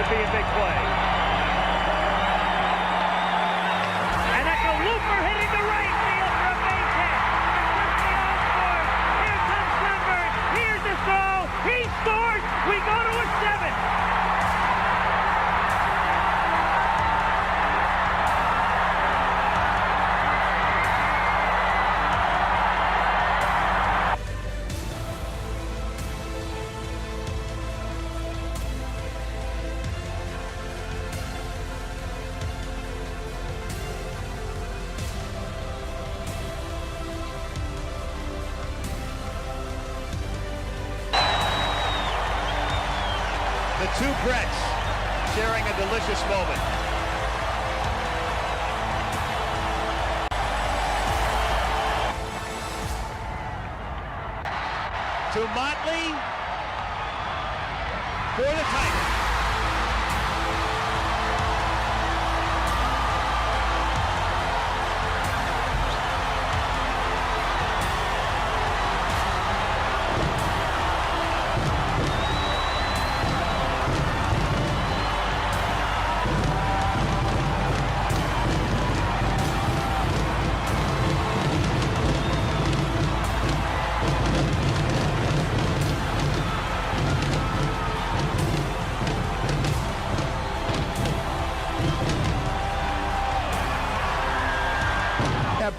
be a big play. And that's a looper hitting the right field for a base hit. Here comes Sunburn. Here's the throw. He scores. We go to a 7. The two Bretts sharing a delicious moment. To Motley for the Tigers.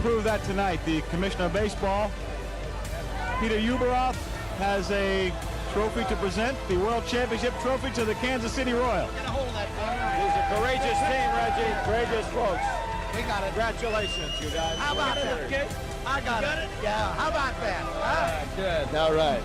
Proved that tonight. The Commissioner of Baseball, Peter Ueberroth, has a trophy to present, the World Championship trophy to the Kansas City Royals. Get a hold of that, It's a courageous team, Reggie. Courageous folks. We got it. Congratulations, you guys. How about that? Okay. I got it. Yeah, how about that? Huh? Good. All right.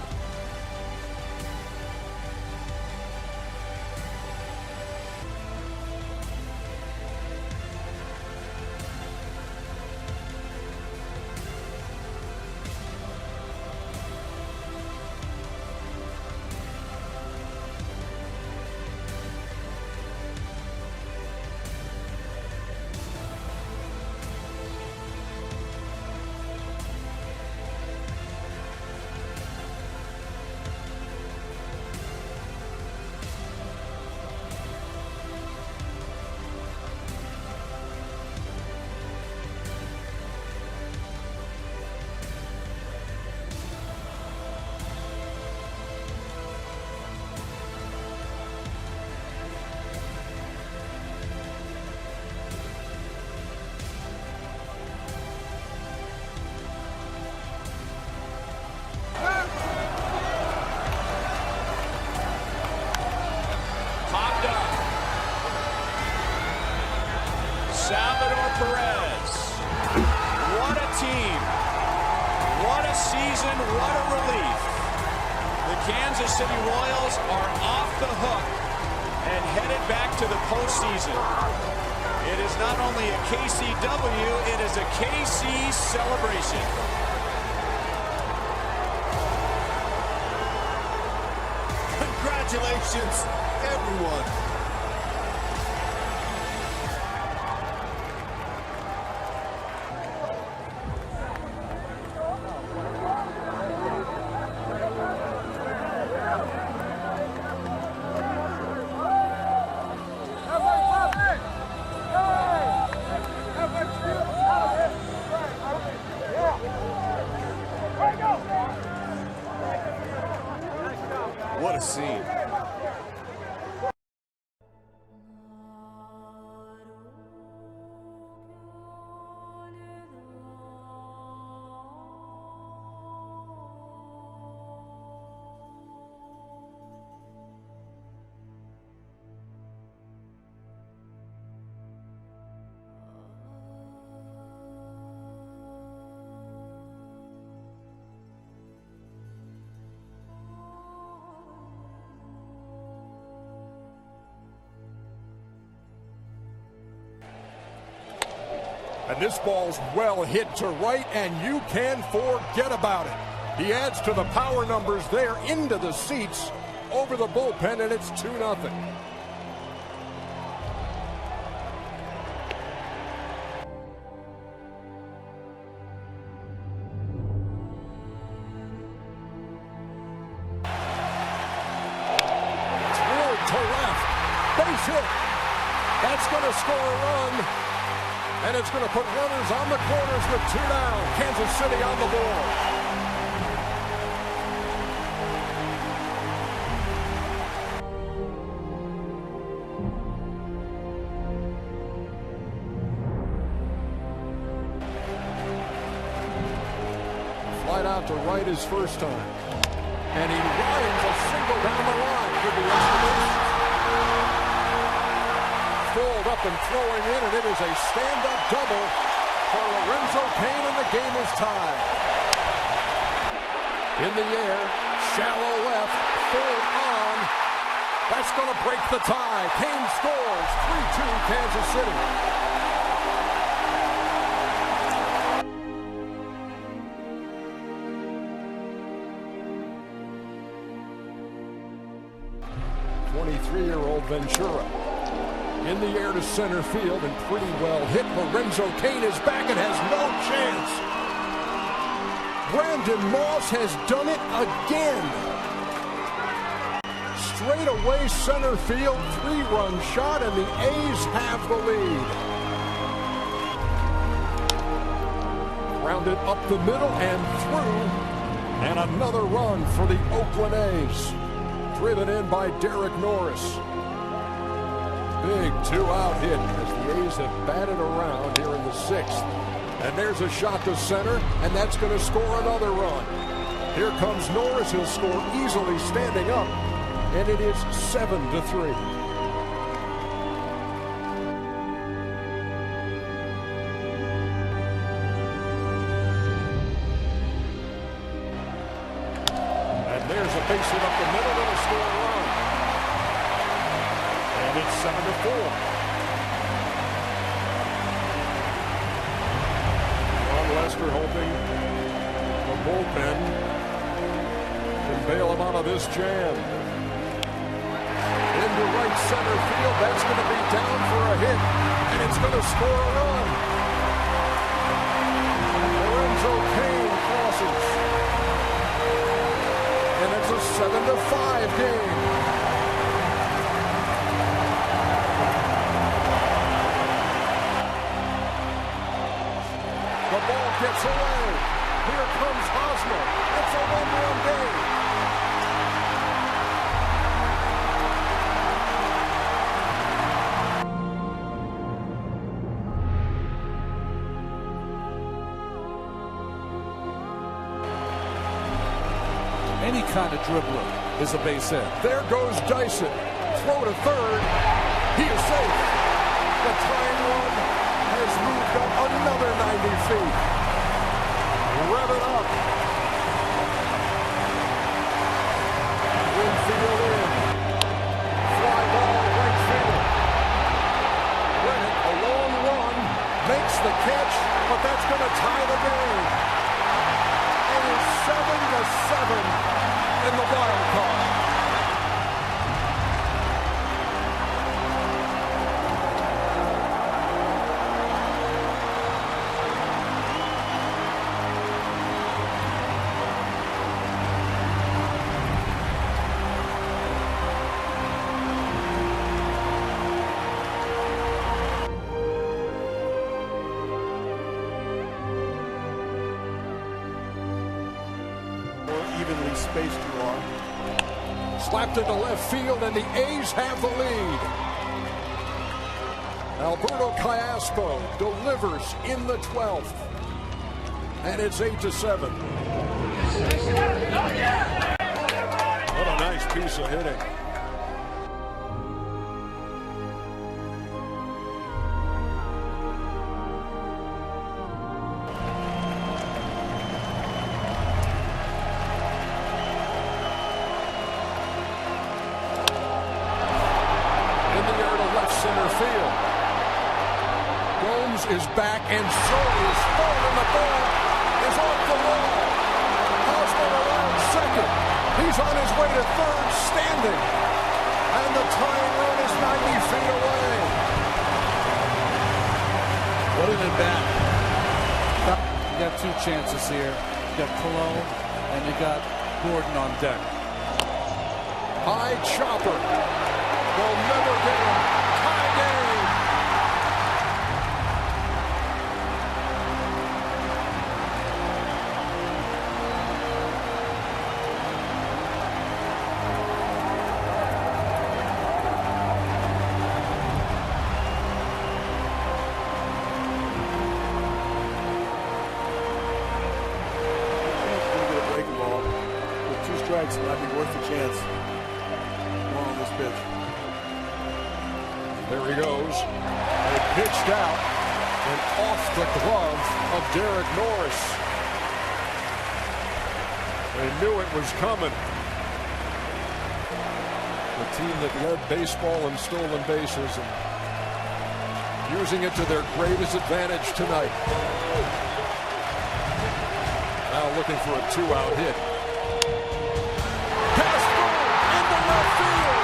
Salvador Perez. What a team. What a season. What a relief. The Kansas City Royals are off the hook and headed back to the postseason. It is not only a KCW, it is a KC celebration. Congratulations, everyone. What a scene. And this ball's well hit to right, and you can forget about it. He adds to the power numbers there into the seats over the bullpen, and it's 2-0. Drilled to left. Base score a run, and it's going to put runners on the corners with 2 down. Kansas City on the board. Flight out to right his first time. And he lines a single down the line. Could be extra base. Fouled up and throwing in, and it is a stand-up double for Lorenzo Cain, and the game is tied. In the air, shallow left, full on. That's going to break the tie. Cain scores. 3-2 Kansas City. Three-year-old Ventura in the air to center field and pretty well hit. Lorenzo Cain is back and has no chance. Brandon Moss has done it again. Straight away center field, 3-run shot, and the A's have the lead. Grounded up the middle and through, and another run for the Oakland A's. Driven in by Derek Norris. Big 2-out hit as the A's have batted around here in the 6th. And there's a shot to center, and that's going to score another run. Here comes Norris. He'll score easily standing up, and it is 7-3. There's a base hit up the middle, and a score run. And it's 7-4. Ron Lester hoping the bullpen can bail him out of this jam. Into right center field. That's going to be down for a hit, and it's going to score a run. Lorenzo Cain crosses. And it's a 7-5 game. The ball gets away. Here comes Hosmer. It's a 1-run game. Any kind of dribbler is a base hit. There goes Dyson. Throw to third. He is safe. The tying run has moved up another 90 feet. Rev it up. Infield in. Fly ball right field. Bennett, a long run, makes the catch, but that's going to tie the game. It is 7-7. In the wild card. Evenly spaced you are. Slapped into left field, and the A's have the lead. Alberto Callaspo delivers in the 12th, and it's 8-7. What a nice piece of hitting. Center field. Gomes is back, and so is Thorne, and the ball is off the wall. Hosmer around second. He's on his way to third, standing. And the tying run is 90 feet away. What an at-bat. You got 2 chances here. You got Cologne, and you got Gordon on deck. High chopper. They'll never get him. Tie game. strikes might be worth the chance. More on this pitch. There he goes. And pitched out and off the glove of Derek Norris. They knew it was coming. The team that led baseball in stolen bases and using it to their greatest advantage tonight. Now looking for a two-out hit. Castro into left field.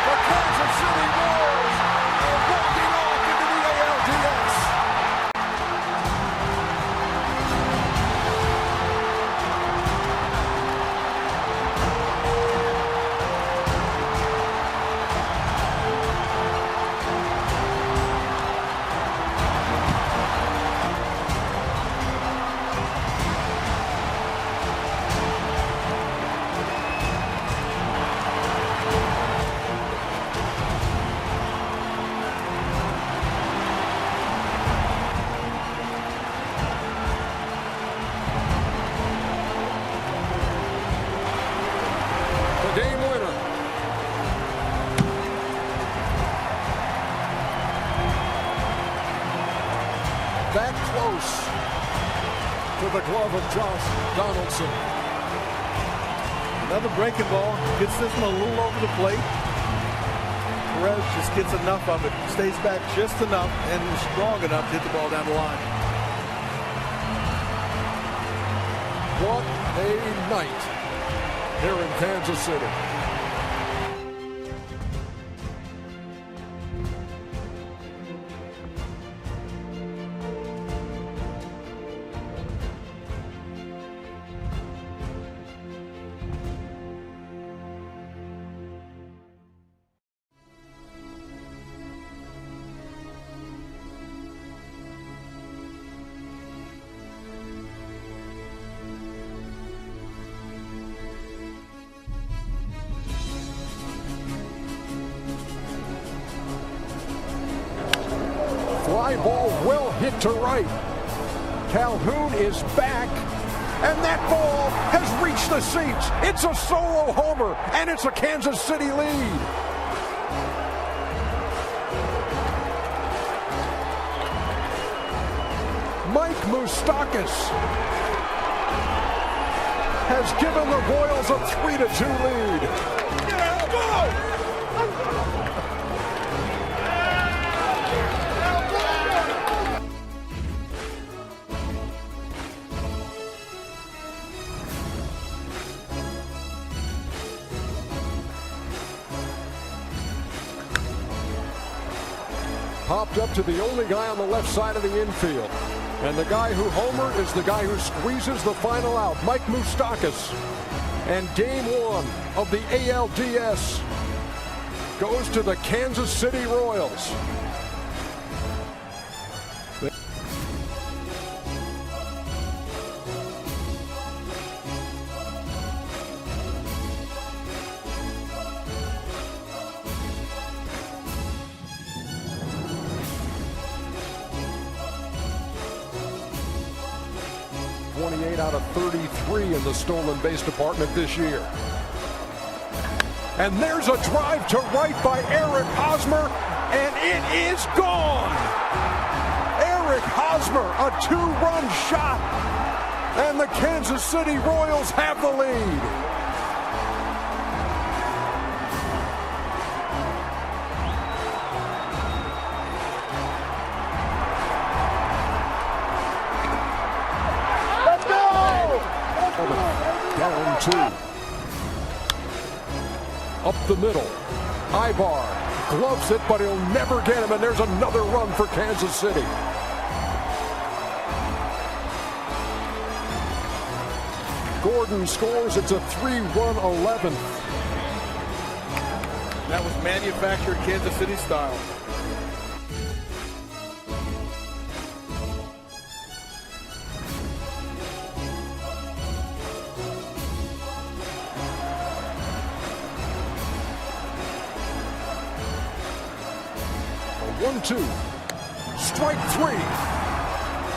The Kansas City Royals are walking off into the ALDS. Game winner. That close to the glove of Josh Donaldson. Another breaking ball. Gets this one a little over the plate. Perez just gets enough of it. Stays back just enough and is strong enough to hit the ball down the line. What a night here in Kansas City. Fly ball well hit to right. Calhoun is back, and that ball has reached the seats. It's a solo homer, and it's a Kansas City lead. Mike Moustakas has given the Royals a 3-2 lead. Popped up to the only guy on the left side of the infield. And the guy who homered is the guy who squeezes the final out, Mike Moustakas. And game one of the ALDS goes to the Kansas City Royals. Out of 33 in the stolen base department this year. And there's a drive to right by Eric Hosmer, and it is gone. Eric Hosmer, a 2-run shot, and the Kansas City Royals have the lead. Down two. Up the middle. Ibar gloves it, but he'll never get him, and there's another run for Kansas City. Gordon scores. It's a 3-run 11th. That was manufactured Kansas City style. A 1-2. Strike three.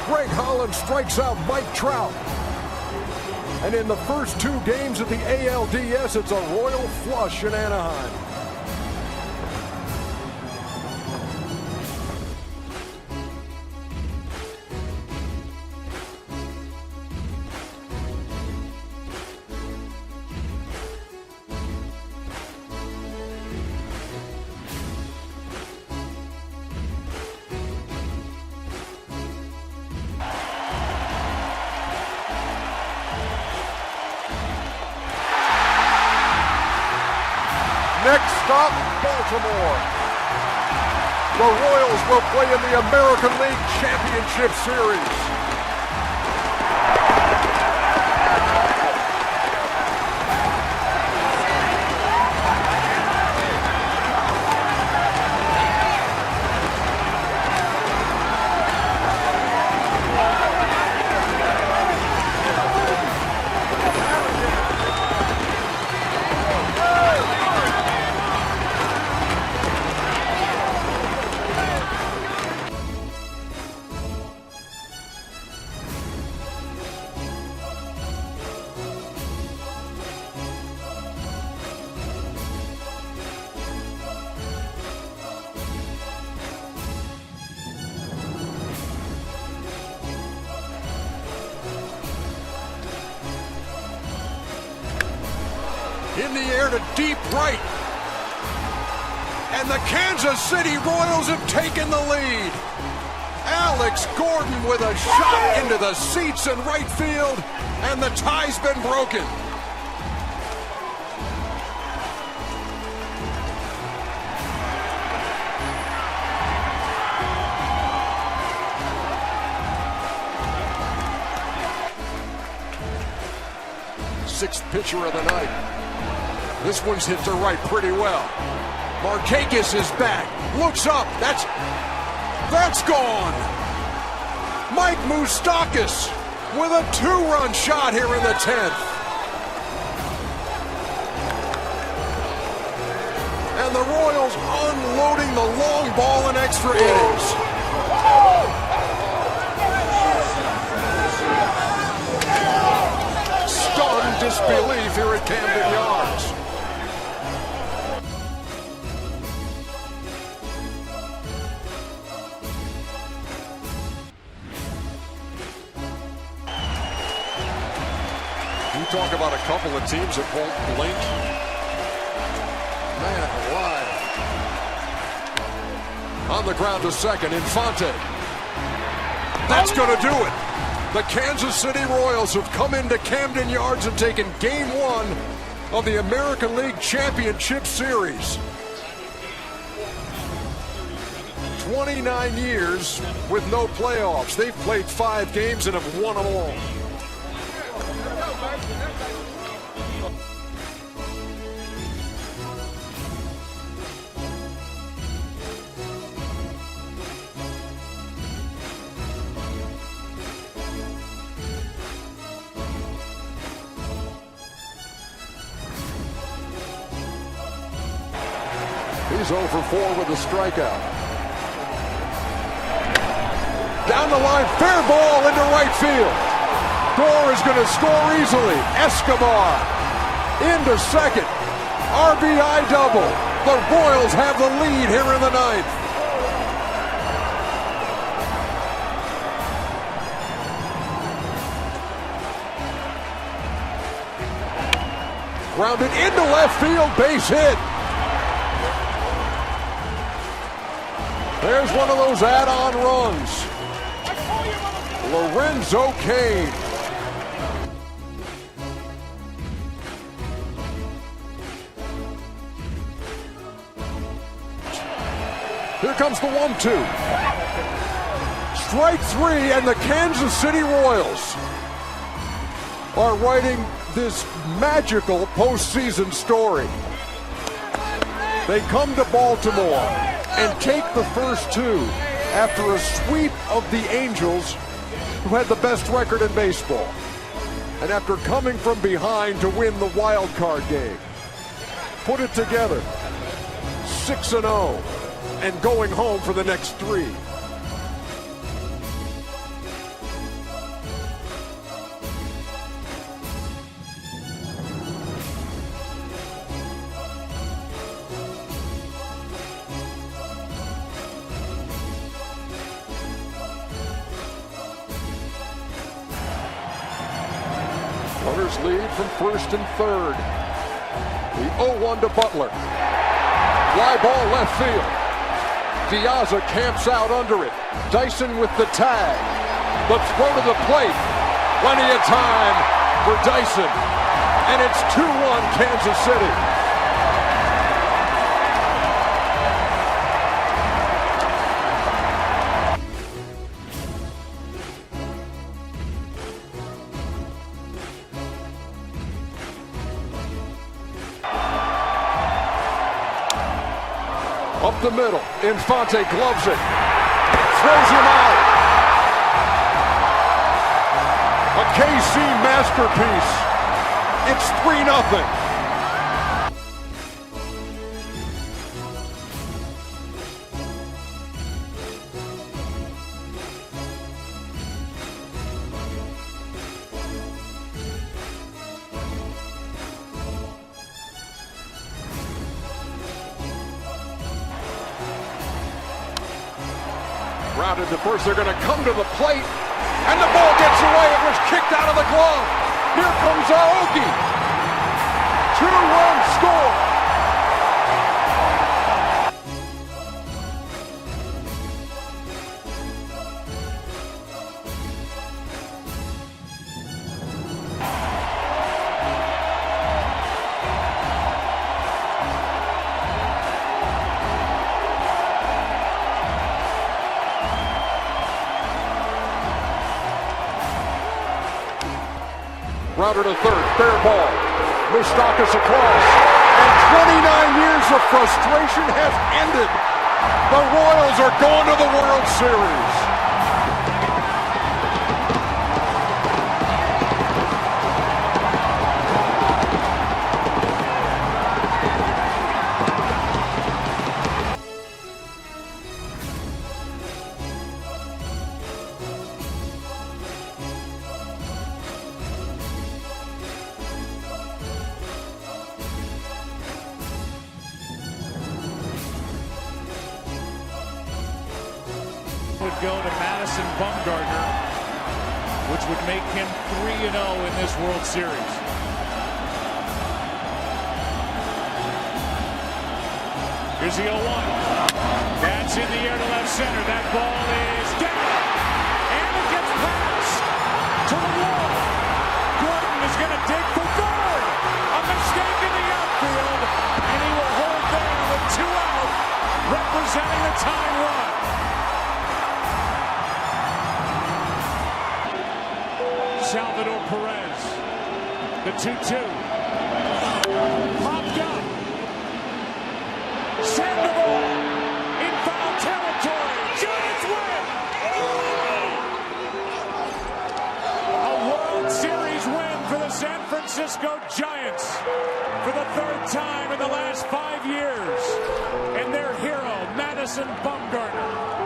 Greg Holland strikes out Mike Trout. And in the first 2 games of the ALDS, it's a royal flush in Anaheim. Next stop, Baltimore. The Royals will play in the American League Championship Series. In the air to deep right. And the Kansas City Royals have taken the lead. Alex Gordon with a shot into the seats in right field, and the tie's been broken. Sixth pitcher of the night. This one's hit to right pretty well. Markakis is back. Looks up. That's gone. Mike Moustakas with a 2-run shot here in the 10th. And the Royals unloading the long ball in extra innings. Stunned disbelief here at Camden Yards. You talk about a couple of teams that won't blink. Man alive. On the ground to second, Infante. That's going to do it. The Kansas City Royals have come into Camden Yards and taken Game 1 of the American League Championship Series. 29 years with no playoffs. They've played 5 games and have won them all. He's 0 for 4 with a strikeout. Down the line, fair ball into right field. Gore is going to score easily. Escobar into second. RBI double. The Royals have the lead here in the 9th. Grounded into left field, base hit. There's one of those add-on runs. Lorenzo Cain. Here comes the 1-2. Strike 3, and the Kansas City Royals are writing this magical postseason story. They come to Baltimore and take the first 2 after a sweep of the Angels, who had the best record in baseball, and after coming from behind to win the wild card game. Put it together, 6-0, and going home for the next 3. Dodgers lead from first and third. The 0-1 to Butler. Fly ball left field. Piazza camps out under it. Dyson with the tag. The throw to the plate. Plenty of time for Dyson. And it's 2-1 Kansas City. Up the middle, Infante gloves it, throws him out. A KC masterpiece. It's 3-0. Rounded to first, they're going to come to the plate, and the ball gets away. It was kicked out of the glove. Here comes Aoki. 2-run score. Rounder to third, fair ball. Moustakas across. And 29 years of frustration has ended. The Royals are going to the World Series. Would go to Madison Bumgarner, which would make him 3-0 in this World Series. Here's the 0-1. That's in the air to left center. That ball is down, and it gets passed to the wall. Gordon is going to dig for third. A mistake in the outfield, and he will hold there with 2 out, representing the tying run. Salvador Perez, the 2-2. Popped up. Sandoval in foul territory. Giants win. A World Series win for the San Francisco Giants for the 3rd time in the last 5 years. And their hero, Madison Bumgarner.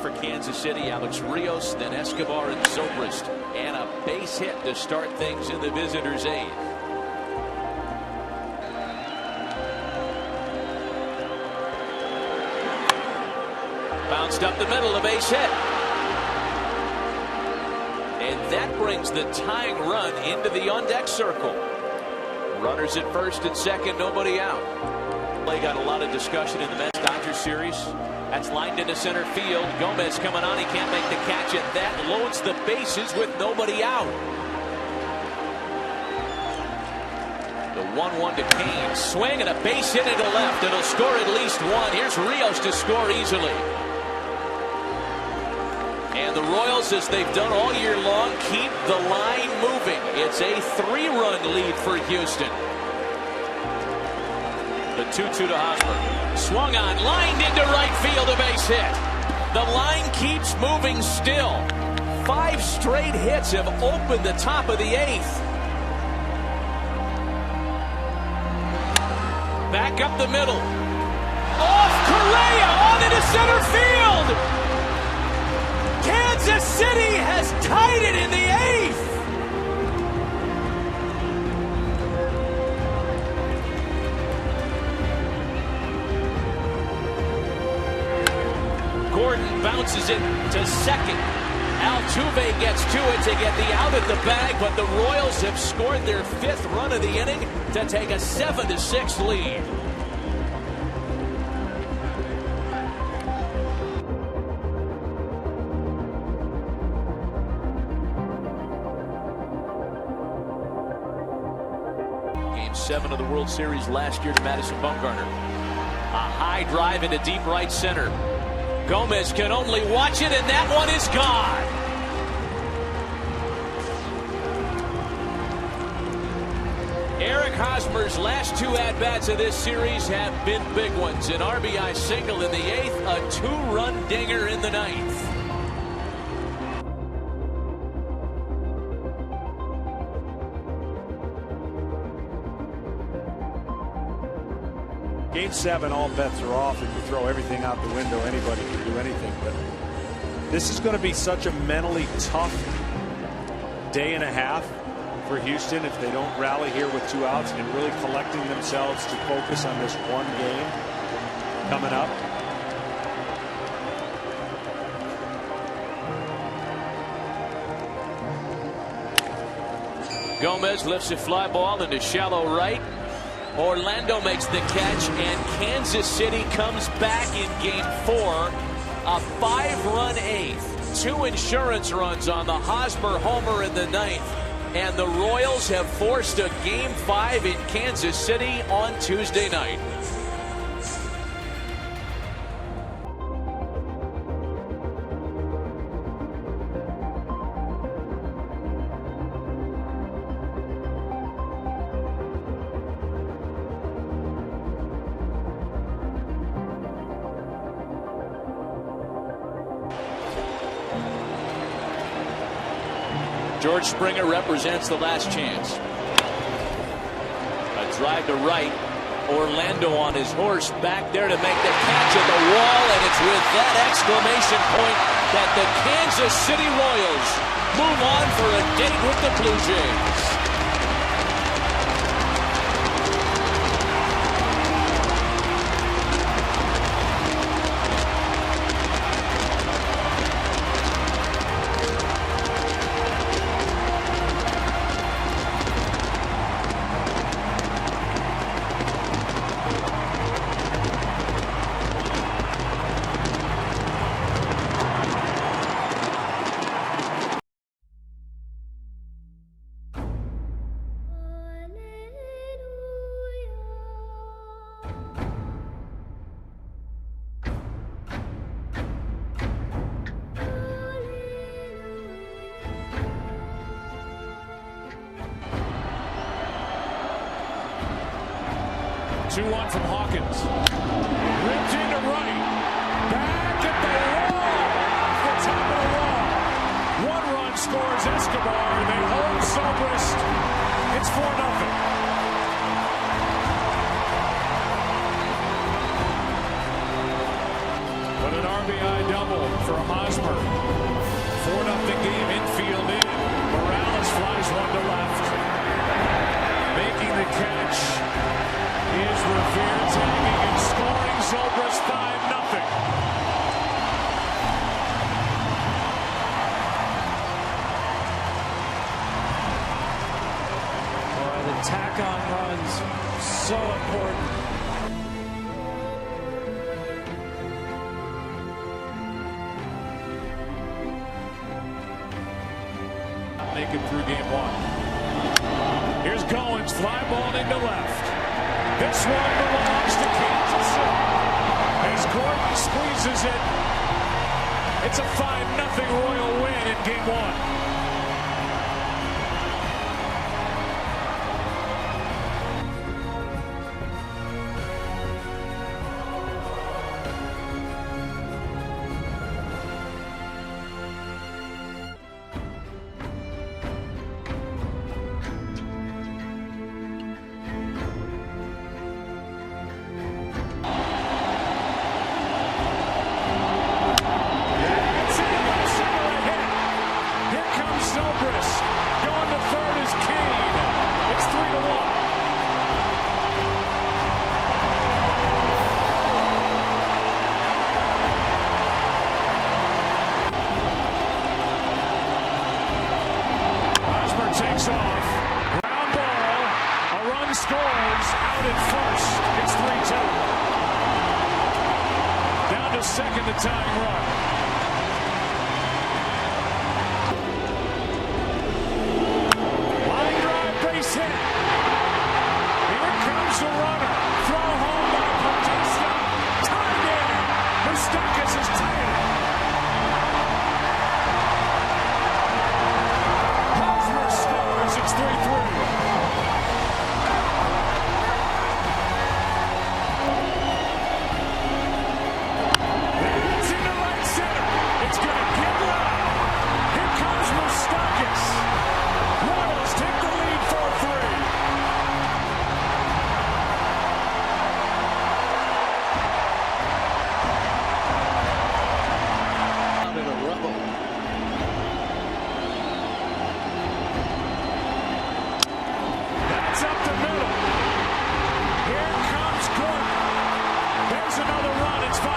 For Kansas City, Alex Rios, then Escobar and Zobrist, and a base hit to start things in the visitors' 8th. Bounced up the middle, a base hit, and that brings the tying run into the on-deck circle. Runners at first and second, nobody out. They got a lot of discussion in the Mets-Dodgers series. That's lined into center field. Gomez coming on. He can't make the catch, and that loads the bases with nobody out. 1-1 to Kane. Swing and a base hit into left. It'll score at least one. Here's Rios to score easily. And the Royals, as they've done all year long, keep the line moving. It's a 3-run lead for Houston. The 2-2 to Hosmer. Swung on, lined into right field, a base hit. The line keeps moving still. 5 straight hits have opened the top of the 8th. Back up the middle. Off Correa, on into center field. Kansas City has tied it in the 8th. Gordon bounces it to second. Altuve gets to it to get the out at the bag, but the Royals have scored their 5th run of the inning to take a 7-6 lead. Game 7 of the World Series last year to Madison Bumgarner. A high drive into deep right center. Gomez can only watch it, and that one is gone. Eric Hosmer's last 2 at-bats of this series have been big ones. An RBI single in the 8th, a 2-run dinger in the 9th. Game 7, all bets are off, and you throw everything out the window. Anybody can do anything, but this is going to be such a mentally tough day and a half for Houston if they don't rally here with 2 outs and really collecting themselves to focus on this one game coming up. Gomez lifts a fly ball into shallow right. Orlando makes the catch, and Kansas City comes back in game 4. A 5-run 8th. 2 insurance runs on the Hosmer homer in the 9th. And the Royals have forced a game 5 in Kansas City on Tuesday night. George Springer represents the last chance. A drive to right. Orlando on his horse back there to make the catch at the wall, and it's with that exclamation point that the Kansas City Royals move on for a date with the Blue Jays. Two-one from Hawkins. Ripped into right. Back at the wall. Off the top of the wall. 1 run scores Escobar. They hold Zobrist. It's 4-0. But an RBI double for Hosmer. 4-0 game, infield in. Morales flies one to left. Making the catch is Revere, tagging and scoring. Zobrist 5-0. The tack-on runs, so important. Make it through game 1. Here's Goins, fly ball into left. This one belongs to Kansas City. As Gordon squeezes it, it's a 5-0 Royal win in Game 1. Takes off. Ground ball. A run scores out at first. It's 3-2. Down to second, the tying run. Line drive, base hit. Here comes the runner. Throw home by Bautista. Tied in. Moustakas is tied. It's 3-3. It's into right center. It's going to get loud. Here comes Moustakas. Royals take the lead 4-3. Out in a rebel. Up the middle. Here comes Gordon. There's another run. It's 5-3.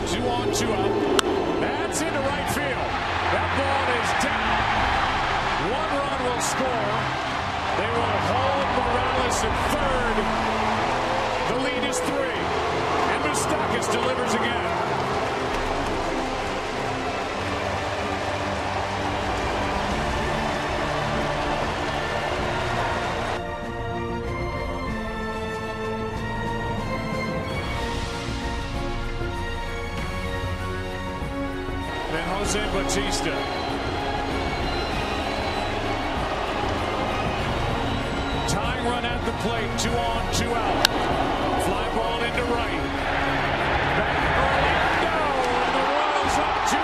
Two on, two out. That's into right field. That ball is down. One run will score. They will hold Morales at third. The lead is 3. And Moustakas delivers again. And Jose Bautista. Tying run at the plate. 2 on, 2 out. Fly ball into right. Back early. No! And the Royals up 2-0.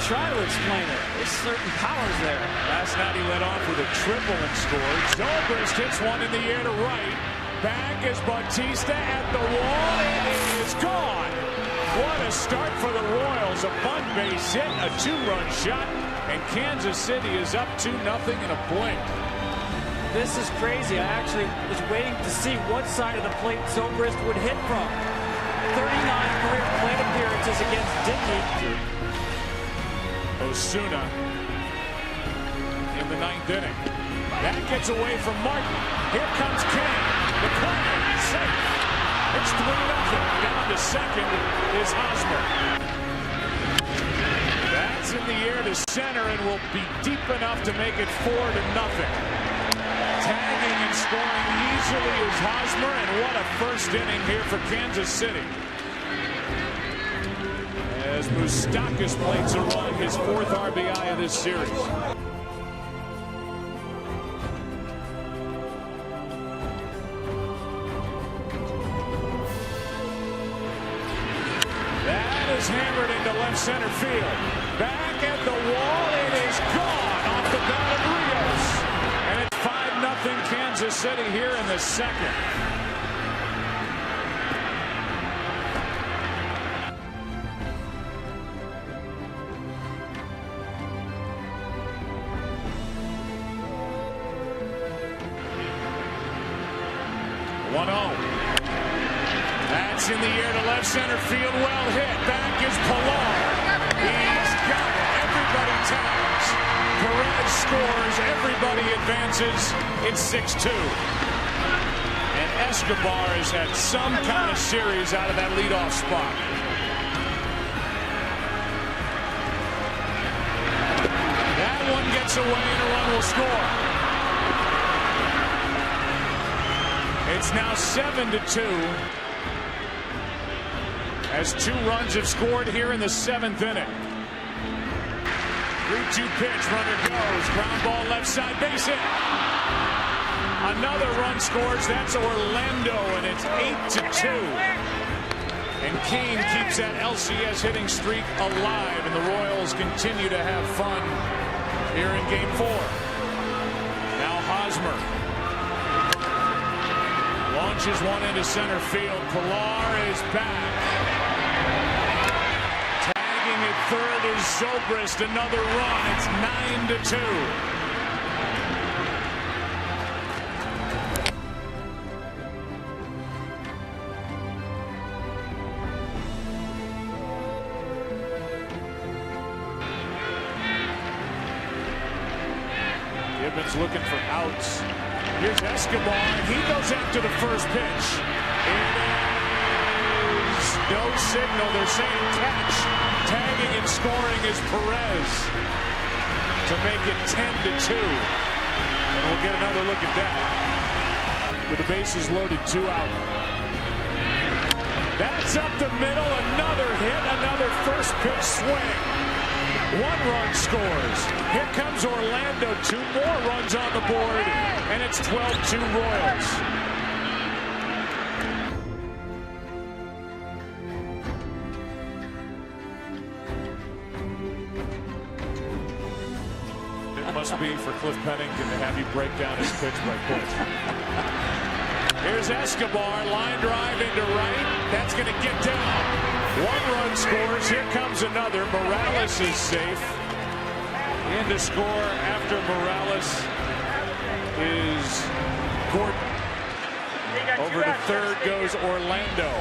Try to explain it. There's certain powers there. Last night he led off with a triple and scored. Zobrist hits one in the air to right. Back is Bautista at the wall. It is gone. What a start for the Royals. A bunt base hit, a 2-run shot, and Kansas City is up 2-0 in a blink. This is crazy. I actually was waiting to see what side of the plate Zobrist would hit from. 39 career plate appearances against Dickey. Osuna in the 9th inning. That gets away from Martin. Here comes King. The play safe. It's 3-0. Down to second is Hosmer. That's in the air to center and will be deep enough to make it 4-0. Tagging and scoring easily is Hosmer, and what a first inning here for Kansas City. As Moustakas plates a run, his 4th RBI of this series. is hammered into left center field. Back at the wall, it is gone off the bat of Rios. And it's 5-0 Kansas City here in the second. That's in the air to left center field. Well hit. Back is Pilar. He's got it. Everybody tags. Perez scores. Everybody advances. It's 6-2. And Escobar has had some kind of series out of that leadoff spot. That one gets away and a run will score. It's now 7-2. As 2 runs have scored here in the 7th inning. 3-2 pitch, runner goes. Ground ball left side, base hit. Another run scores. That's Orlando, and it's 8-2. And Kane keeps that LCS hitting streak alive, and the Royals continue to have fun here in Game 4. Now Hosmer launches one into center field. Pilar is back. Tagging at third is Zobrist. Another run. It's 9-2. Gibbons looking for outs. Here's Escobar. He goes after the first pitch. It is no signal. They're saying catch. Tagging and scoring is Perez to make it 10-2. And we'll get another look at that. With the bases loaded, 2 out. That's up the middle. Another hit. Another first pitch swing. 1 run scores. Here comes Orlando. 2 more runs on the board. And it's 12-2 Royals. It must be for Cliff Pennington to have you break down his pitch by pitch. Here's Escobar. Line drive into right. That's going to get down. 1 run scores. Here comes another. Morales is safe. In to score after Morales is Gordon. Over to third goes Orlando.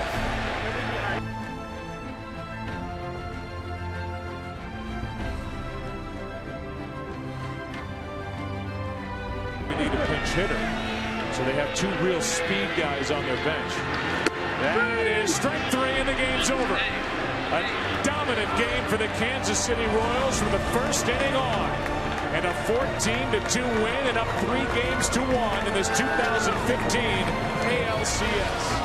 We need a pinch hitter. So they have 2 real speed guys on their bench. That is strike 3 and the game's over. A dominant game for the Kansas City Royals from the first inning on. And a 14-2 win and up 3 games to 1 in this 2015 ALCS.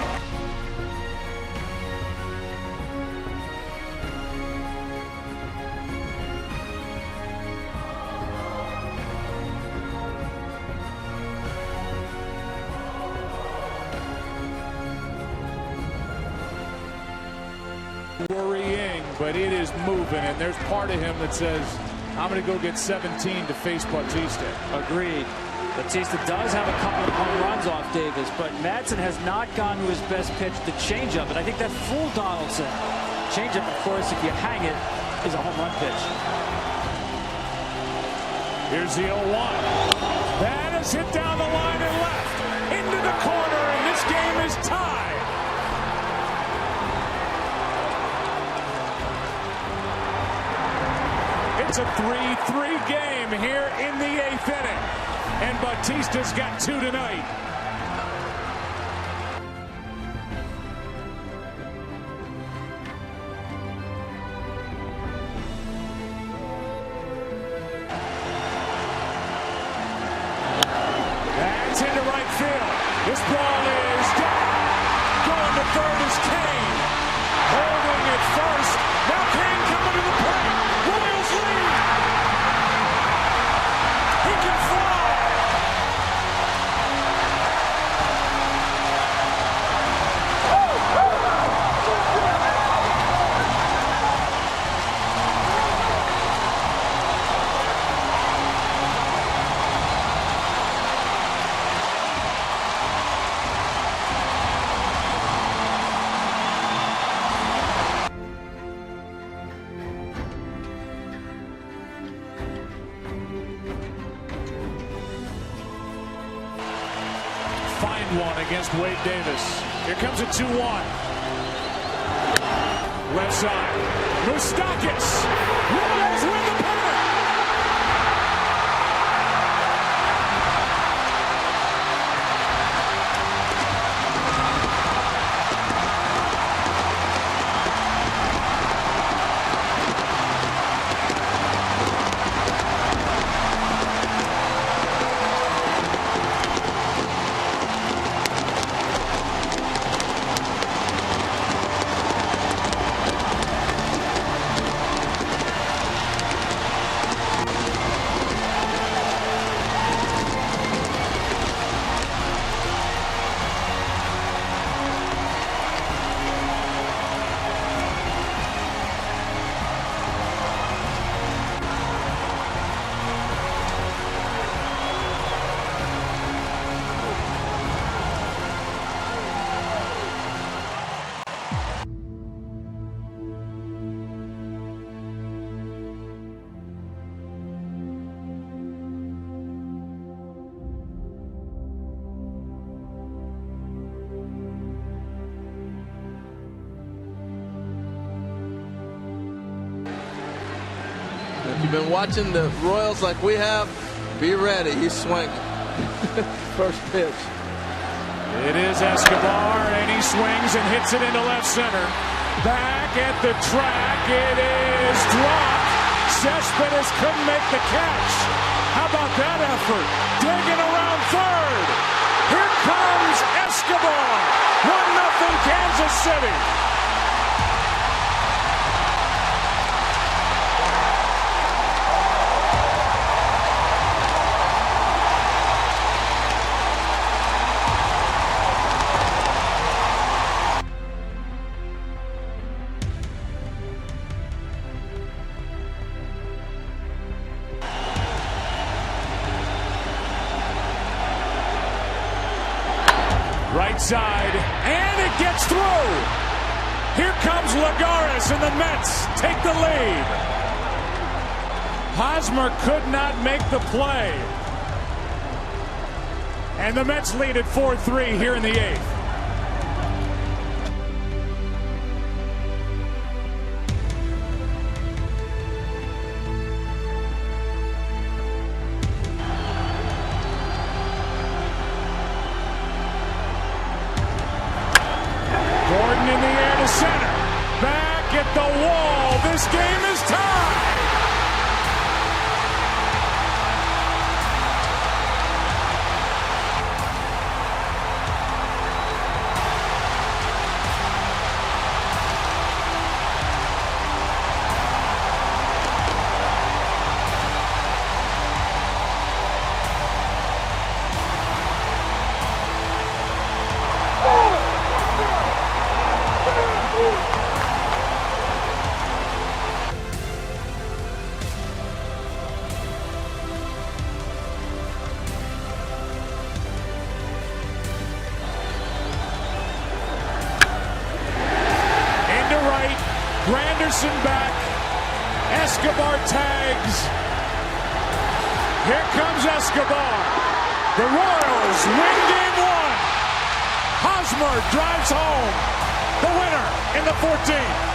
Worrying, but it is moving, and there's part of him that says, I'm going to go get 17 to face Bautista. Agreed. Bautista does have a couple of home runs off Davis, but Madsen has not gone to his best pitch, the changeup, and I think that fooled Donaldson. Changeup, of course, if you hang it, is a home run pitch. Here's the 0-1. That is hit down the line and left into the corner, and this game is tied. It's a 3-3 game here in the 8th inning. And Bautista's got 2 tonight. That's into right field. This ball is down. Going to third is Kane. Holding at first. Now Kane coming to the plate. Royals lead. He can fly. find one against Wade Davis. Here comes a 2-1. Left side. Moustakas. Royals win the pennant. If you've been watching the Royals like we have, be ready. He's swinging. First pitch. It is Escobar, and he swings and hits it into left center. Back at the track, it is dropped. Cespedes couldn't make the catch. How about that effort? Digging around third. Here comes Escobar. 1-0 Kansas City. Right side, and it gets through. Here comes Lagares, and the Mets take the lead. Hosmer could not make the play. And the Mets lead at 4-3 here in the 8th. Gordon in the air to center. Back at the wall. This game is tied. Granderson back. Escobar tags. Here comes Escobar. The Royals win game 1. Hosmer drives home. The winner in the 14th.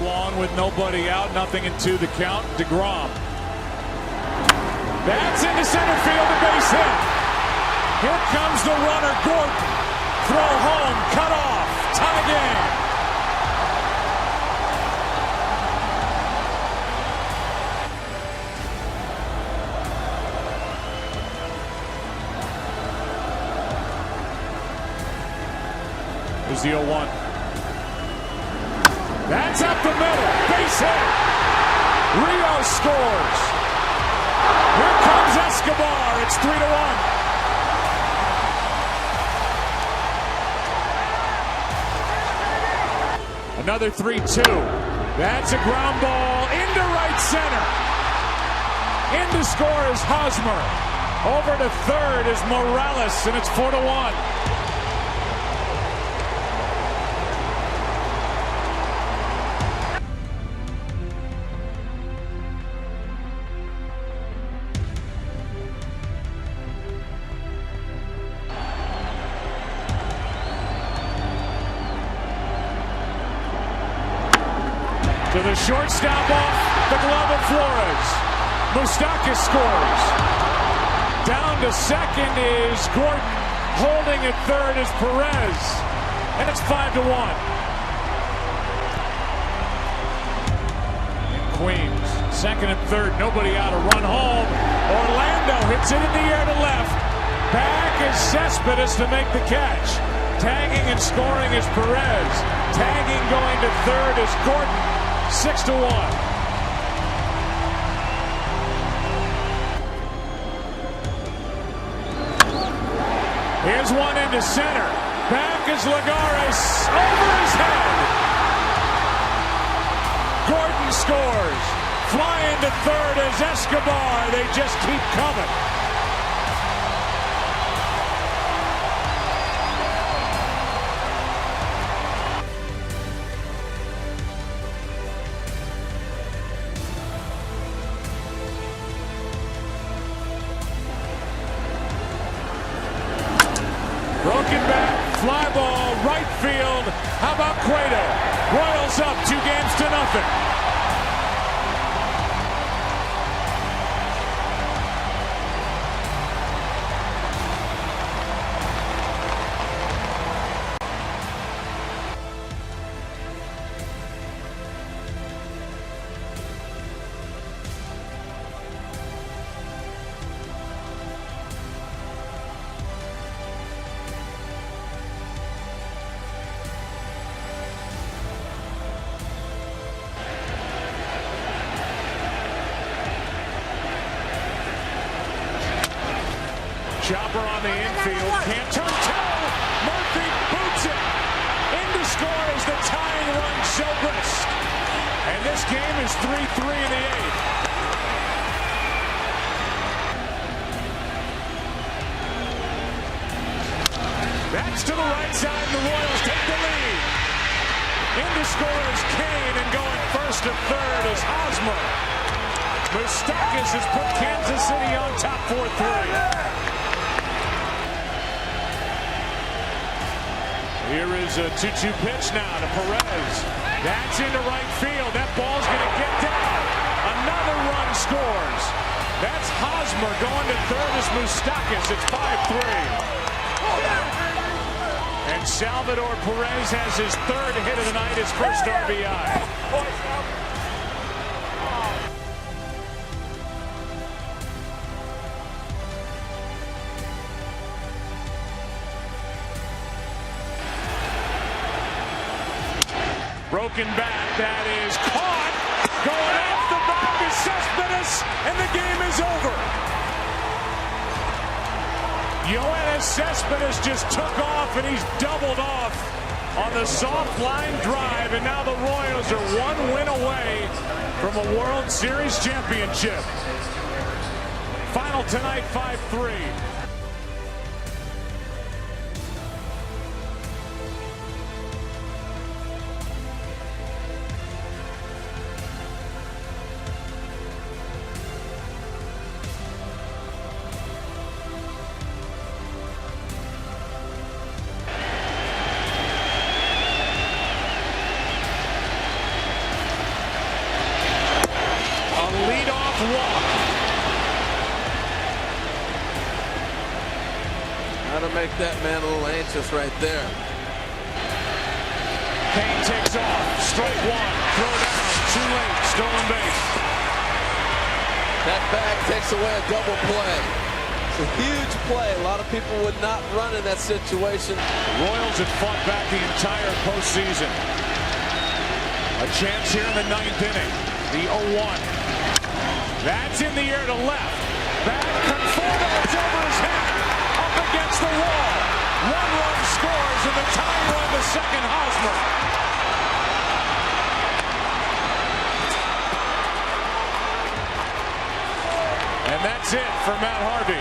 Long with nobody out, nothing into the count. DeGrom. That's into center field, a base hit. Here comes the runner, Gordon. Throw home, cut off, tie game. Here's the 0-1. That's up the middle. Base hit. Rios scores. Here comes Escobar. It's 3-1. Another 3-2. That's a ground ball into right center. In to score is Hosmer. Over to third is Morales, and it's 4-1. To the shortstop off the glove of Flores. Moustakas scores. Down to second is Gordon. Holding at third is Perez. And it's 5-1. In Queens, second and third, nobody out, a run home. Orlando hits it in the air to left. Back is Cespedes to make the catch. Tagging and scoring is Perez. Tagging going to third is Gordon. 6-1. Here's one into center. Back is Lagares. Over his head. Gordon scores. Flying to third is Escobar. They just keep coming. Broken back, fly ball, right field. How about Cueto? Royals up 2-0. Chopper on the infield, can't turn toe. Murphy boots it. In to score is the tying run, Zobrist. And this game is 3-3 in the 8th. That's to the right side, the Royals take the lead. In to score is Kane, and going first to third is Hosmer. Moustakas has put Kansas City on top 4-3. Here is a 2-2 pitch now to Perez. That's into right field. That ball's going to get down. Another run scores. That's Hosmer going to third is Moustakas. It's 5-3. And Salvador Perez has his third hit of the night, his first RBI. Broken back, that is caught. Going off the back is Cespedes, and the game is over. Yoenis Cespedes just took off, and he's doubled off on the soft line drive, and now the Royals are one win away from a World Series championship. Final tonight, 5-3. How to make that man a little anxious right there. Kane takes off. Strike one. Throw down. Too late. Stolen base. That bag takes away a double play. It's a huge play. A lot of people would not run in that situation. The Royals have fought back the entire postseason. A A chance here in the 9th inning. The 0-1. That's in the air to left. Back, Conforto, it's over his head. Up against the wall. 1 run scores in the tying run to second, Hosmer. And that's it for Matt Harvey.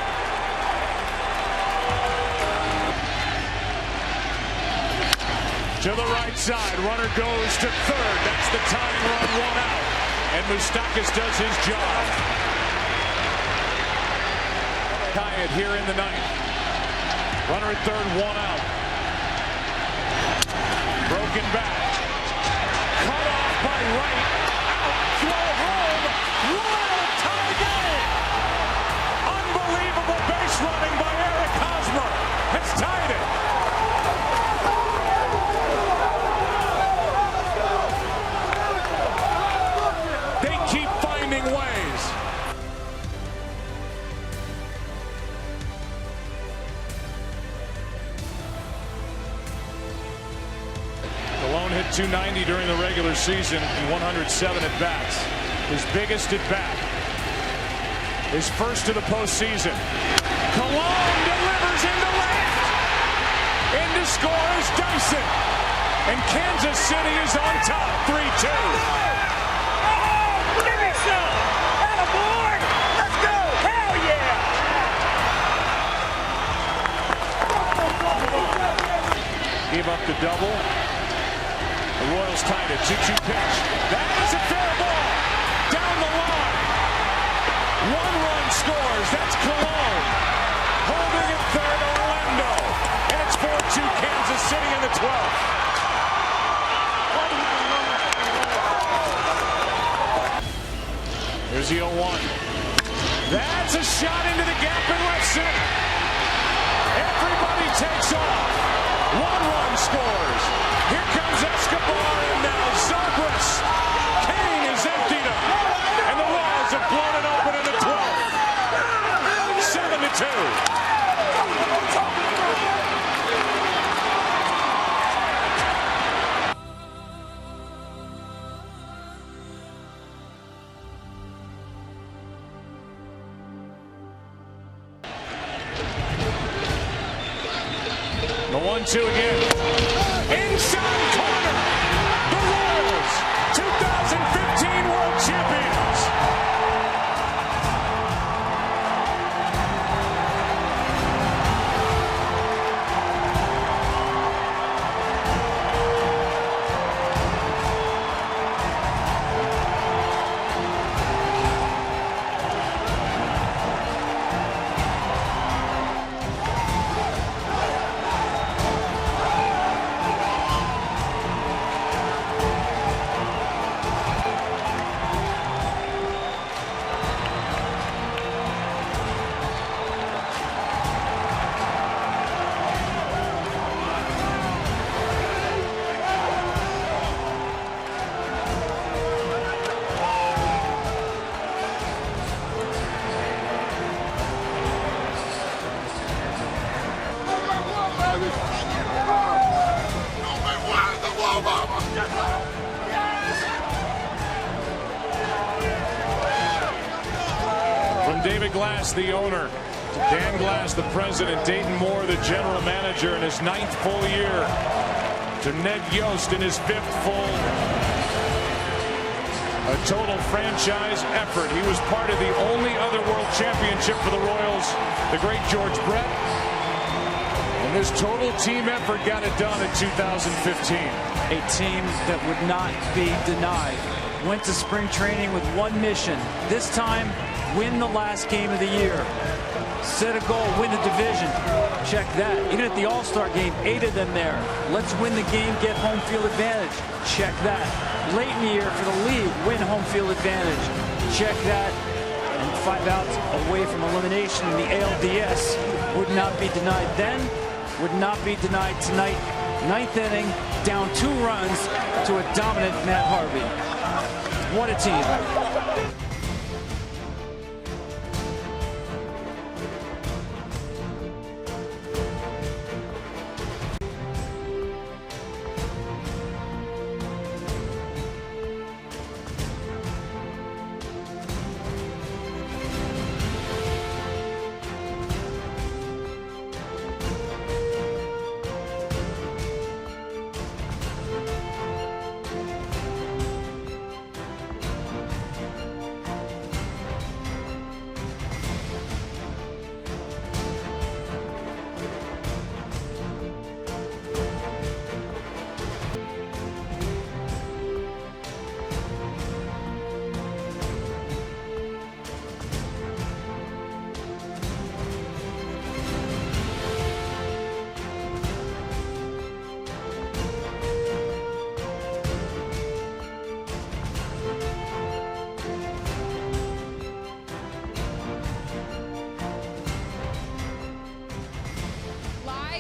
To the right side, runner goes to third. That's the tying run, 1 out. And Moustakas does his job. Tie it here in the 9th. Runner at third, 1 out. Broken back. Cut off by Wright. Out, throw home. Royal tie game. Unbelievable base running by Eric Hosmer has tied it. They keep finding ways. Colon hit .290 during the regular season in 107 at-bats. His biggest at-bat. His first to the postseason. Colon delivers into left. Into scores Dyson. And Kansas City is on top, 3-2. Give me some! Attaboy! Let's go! Hell yeah! Gave up the double. The Royals tied it. 2-2 pitch. That is a fair ball. Down the line. 1 run scores. That's Colon. Holding at third, Orlando. And it's 4-2 Kansas City in the 12th. Here's the 0-1. That's a shot into the gap in left center. Everybody takes off. 1 run scores. Here comes Escobar and now Zobrist. Kane is emptied up. And the Royals have blown it open in the 12th. 7-2. The 1-2 again. Inside corner. The Royals, 2015 World Champions. From David Glass, the owner, to Dan Glass, the president, Dayton Moore, the general manager in his 9th full year, to Ned Yost in his 5th full. A total franchise effort. He was part of the only other world championship for the Royals, the great George Brett. And this total team effort got it done in 2015. A team that would not be denied. Went to spring training with one mission. This time, win the last game of the year. Set a goal, win the division. Check that. Even at the All-Star game, 8 of them there. Let's win the game, get home field advantage. Check that. Late in the year for the league, win home field advantage. Check that. And 5 outs away from elimination in the ALDS. Would not be denied then, would not be denied tonight. 9th inning, down 2 runs to a dominant Matt Harvey. What a team.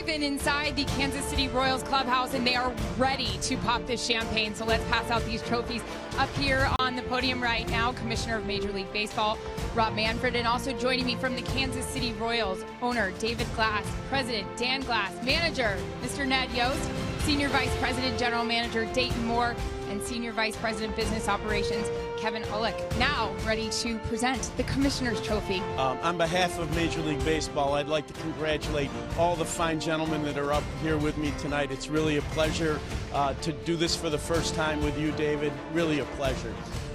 I've been inside the Kansas City Royals clubhouse, and they are ready to pop this champagne. So let's pass out these trophies. Up here on the podium right now, Commissioner of Major League Baseball, Rob Manfred, and also joining me from the Kansas City Royals, owner David Glass, President Dan Glass, Manager Mr. Ned Yost, Senior Vice President General Manager Dayton Moore, and Senior Vice President Business Operations Kevin Ullich. Now ready to present the Commissioner's Trophy. On behalf of Major League Baseball, I'd like to congratulate all the fine gentlemen that are up here with me tonight. It's really a pleasure to do this for the first time with you, David. Really a pleasure.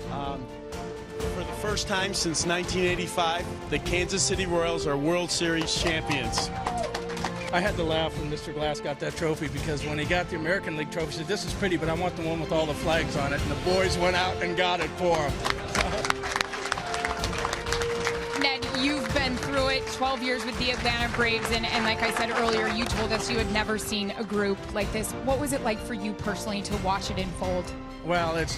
For the first time since 1985, the Kansas City Royals are World Series champions. I had to laugh when Mr. Glass got that trophy, because when he got the American League trophy, he said, "This is pretty, but I want the one with all the flags on it." And the boys went out and got it for him. Ned, you've been through it, 12 years with the Atlanta Braves, and like I said earlier, you told us you had never seen a group like this. What was it like for you personally to watch it unfold? Well, it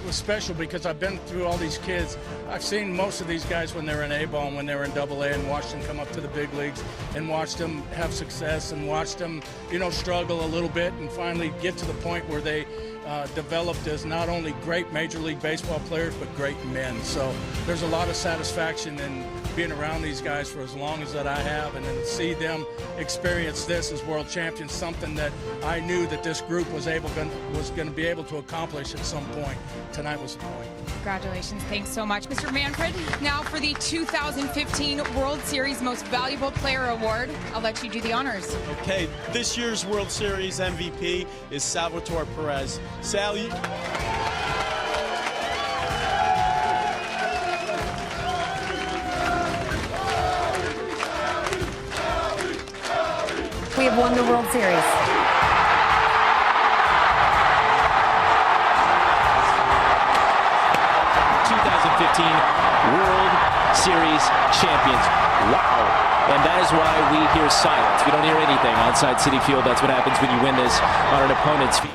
was special because I've been through all these kids. I've seen most of these guys when they were in A-ball and when they were in AA, and watched them come up to the big leagues and watched them have success and watched them, struggle a little bit and finally get to the point where they developed as not only great Major League Baseball players, but great men. So there's a lot of satisfaction in being around these guys for as long as that I have, and then to see them experience this as world champions, something that I knew that this group was going to be able to accomplish at some point. Tonight was the point. Congratulations. Thanks so much, Mr. Manfred. Now for the 2015 World Series Most Valuable Player Award. I'll let you do the honors. Okay, this year's World Series MVP is Salvatore Perez. Sal, We have won the World Series. World Series champions. Wow. And that is why we hear silence. We don't hear anything outside Citi Field. That's what happens when you win this on an opponent's field.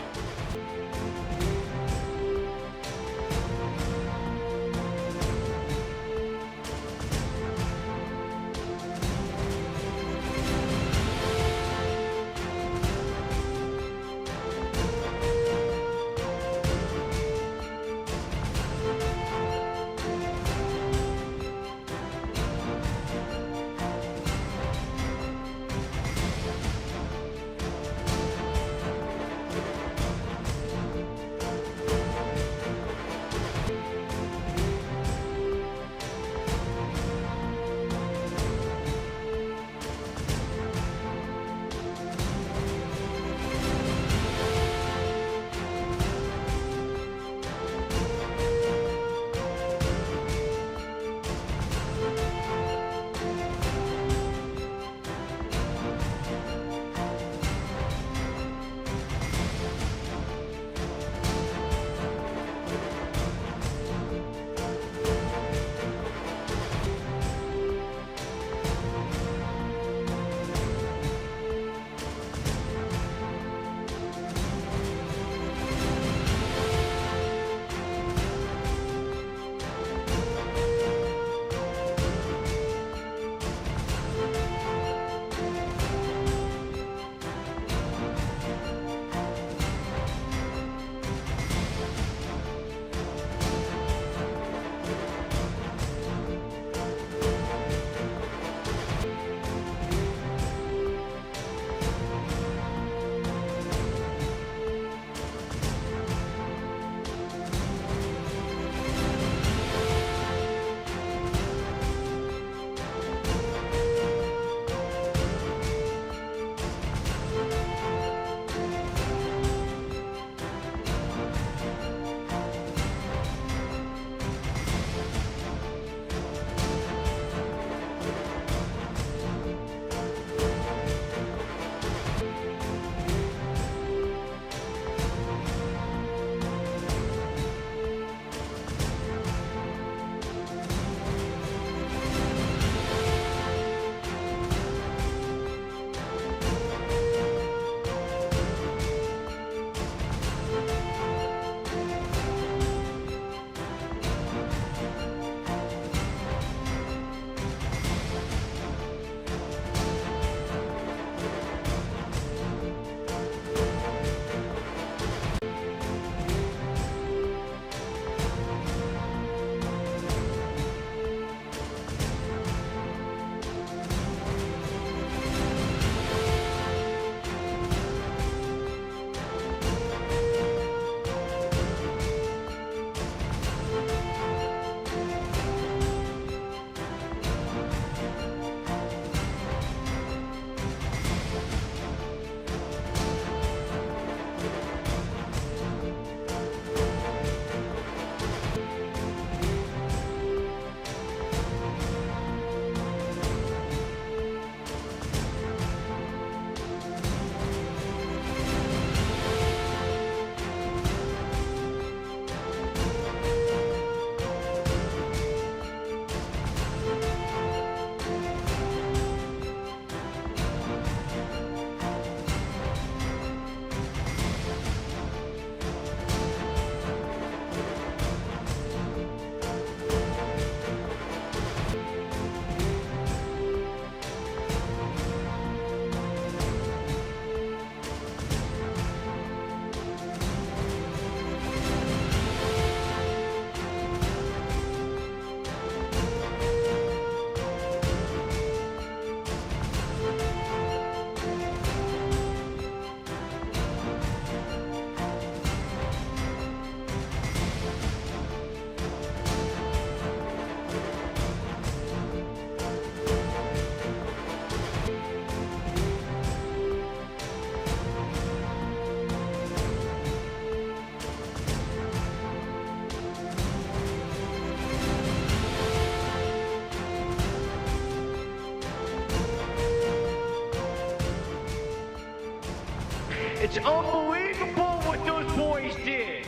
It's unbelievable what those boys did.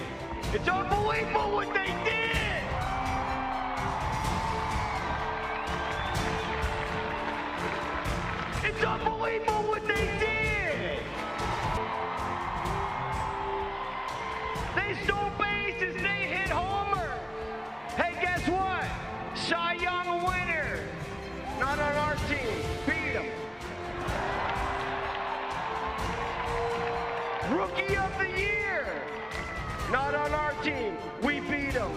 It's unbelievable what they did. It's unbelievable what they did. They stole bases, they hit homer. Hey, guess what? Cy Young winner. Not on our team. Beat them. Rookie of the year. Not on our team. We beat them.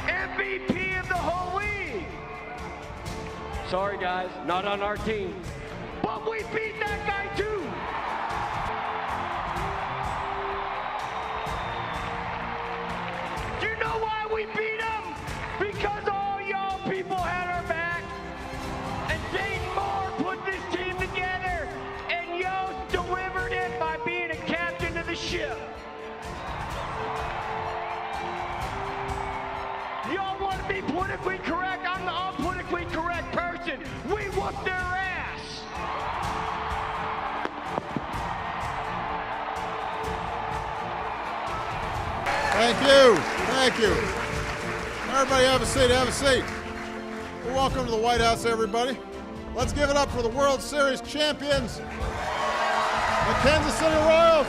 MVP of the whole league. Sorry, guys. Not on our team. But we beat that guy, too. Do you know why we beat him? Because all y'all people had our back. And Dayton Moore put this team together. And Yost delivered it by being a captain of the ship. Y'all want to be politically correct? I'm the unpolitically correct person. We whooped their ass. Thank you. Thank you. Everybody have a seat. Have a seat. Well, welcome to the White House, everybody. Let's give it up for the World Series champions, the Kansas City Royals.